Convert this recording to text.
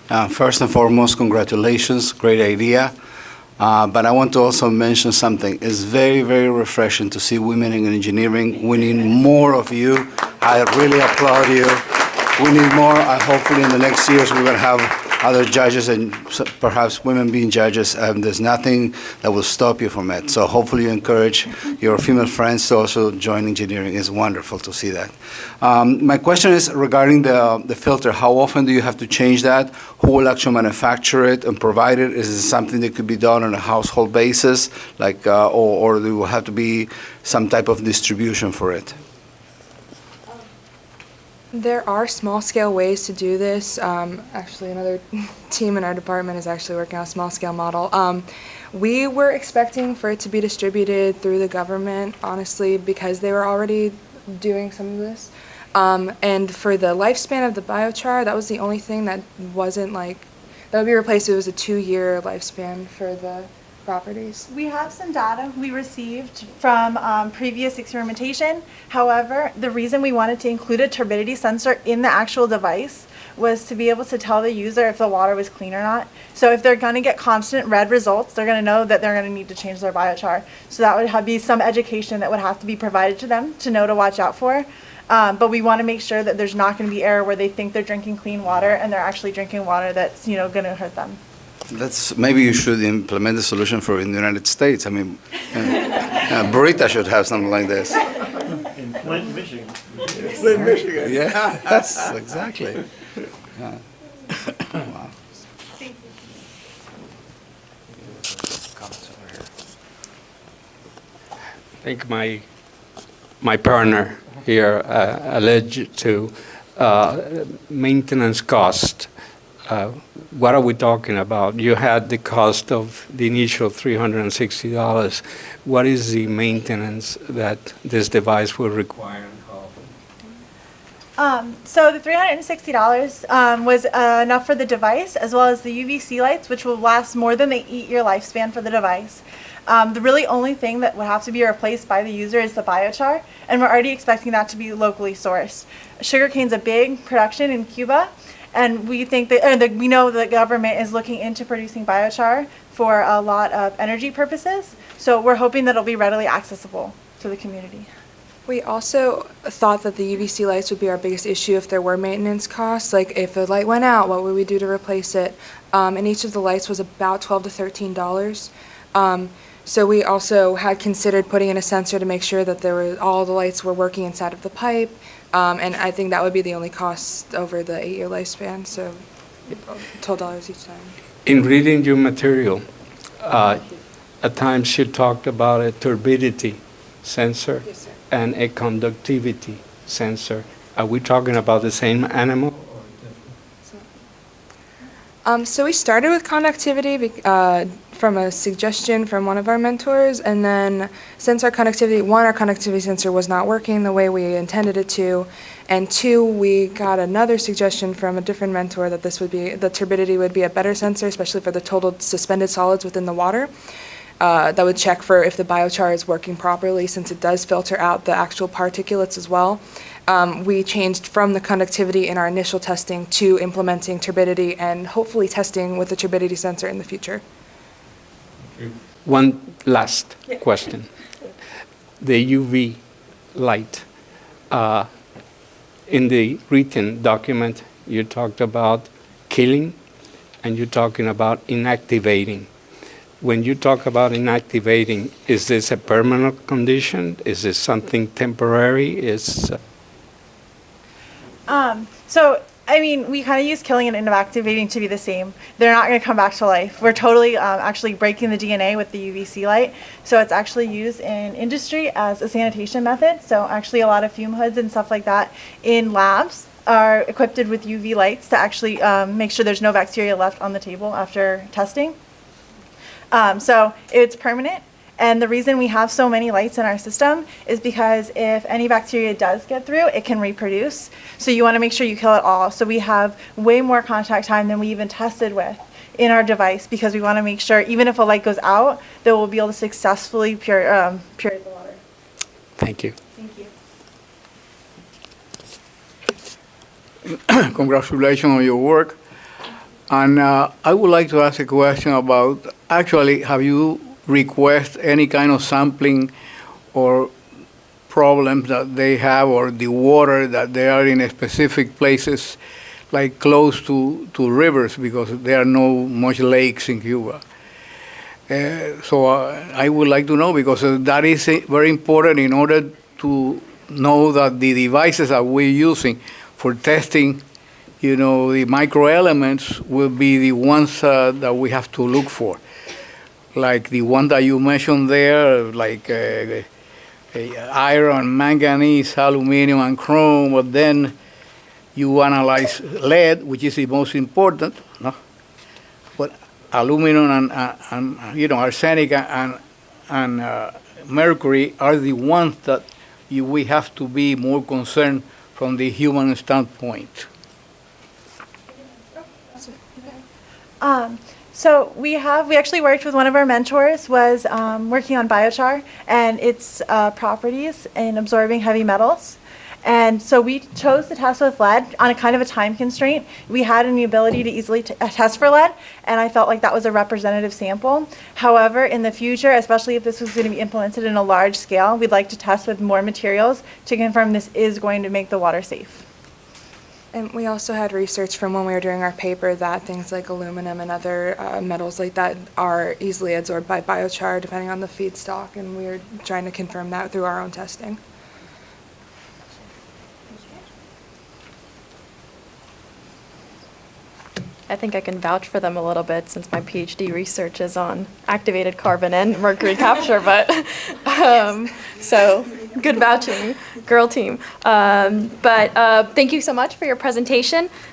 First and foremost, congratulations, great idea. But I want to also mention something. It's very, very refreshing to see women in engineering. We need more of you. I really applaud you. We need more. Hopefully in the next years we're going to have other judges and perhaps women being judges. There's nothing that will stop you from it. So hopefully you encourage your female friends to also join engineering. It's wonderful to see that. My question is regarding the filter. How often do you have to change that? Who will actually manufacture it and provide it? Is it something that could be done on a household basis, like, or there will have to be some type of distribution for it? There are small-scale ways to do this. Actually, another team in our department is actually working on a small-scale model. We were expecting for it to be distributed through the government, honestly, because they were already doing some of this. And for the lifespan of the biochar, that was the only thing that wasn't like, that would be replaced. It was a 2-year lifespan for the properties. We have some data we received from previous experimentation. However, the reason we wanted to include a turbidity sensor in the actual device was to be able to tell the user if the water was clean or not. So if they're going to get constant red results, they're going to know that they're going to need to change their biochar. So that would be some education that would have to be provided to them to know to watch out for. But we want to make sure that there's not going to be error where they think they're drinking clean water and they're actually drinking water that's, going to hurt them. Maybe you should implement a solution for in the United States. I mean, Burrita should have something like this. In Flint, Michigan. Flint, Michigan. Yeah, yes, exactly. Yeah. Wow. I think my partner here alleged to maintenance cost. What are we talking about? You had the cost of the initial $360. What is the maintenance that this device will require? So the $360 was enough for the device, as well as the UVC lights, which will last more than the 8-year lifespan for the device. The really only thing that would have to be replaced by the user is the biochar, and we're already expecting that to be locally sourced. Sugarcane's a big production in Cuba, and we think that, we know the government is looking into producing biochar for a lot of energy purposes. So we're hoping that it'll be readily accessible to the community. We also thought that the UVC lights would be our biggest issue if there were maintenance costs. Like if a light went out, what would we do to replace it? And each of the lights was about $12 to $13. So we also had considered putting in a sensor to make sure that all the lights were working inside of the pipe. And I think that would be the only cost over the 8-year lifespan, so $12 each time. In reading your material, at times you talked about a turbidity sensor. Yes, sir. And a conductivity sensor. Are we talking about the same animal? So we started with conductivity from a suggestion from one of our mentors, and then since our conductivity sensor was not working the way we intended it to, and 2, we got another suggestion from a different mentor that the turbidity would be a better sensor, especially for the total suspended solids within the water. That would check for if the biochar is working properly, since it does filter out the actual particulates as well. We changed from the conductivity in our initial testing to implementing turbidity and hopefully testing with the turbidity sensor in the future. One last question. The UV light. In the written document, you talked about killing and you're talking about inactivating. When you talk about inactivating, is this a permanent condition? Is this something temporary? So, I mean, we kind of use killing and inactivating to be the same. They're not going to come back to life. We're totally actually breaking the DNA with the UVC light. So it's actually used in industry as a sanitation method. So actually a lot of fume hoods and stuff like that in labs are equipped with UV lights to actually make sure there's no bacteria left on the table after testing. So it's permanent, and the reason we have so many lights in our system is because if any bacteria does get through, it can reproduce. So you want to make sure you kill it all. So we have way more contact time than we even tested with in our device, because we want to make sure even if a light goes out, that we'll be able to successfully purify the water. Thank you. Thank you. Congratulations on your work. And I would like to ask a question about, actually, have you requested any kind of sampling or problems that they have, or the water that they are in specific places, like close to rivers, because there are no much lakes in Cuba? So I would like to know, because that is very important in order to know that the devices that we're using for testing, the microelements will be the ones that we have to look for. Like the one that you mentioned there, like iron, manganese, aluminum, and chrome, but then you analyze lead, which is the most important, no? But aluminum and arsenic and mercury are the ones that we have to be more concerned from the human standpoint. So we actually worked with one of our mentors, was working on biochar and its properties in absorbing heavy metals. And so we chose to test with lead on a kind of a time constraint. We had the ability to easily test for lead, and I felt like that was a representative sample. However, in the future, especially if this was going to be implemented in a large scale, we'd like to test with more materials to confirm this is going to make the water safe. And we also had research from when we were doing our paper that things like aluminum and other metals like that are easily absorbed by biochar depending on the feedstock, and we were trying to confirm that through our own testing. I think I can vouch for them a little bit since my PhD research is on activated carbon and mercury capture, but so good vouching, girl team. But thank you so much for your presentation.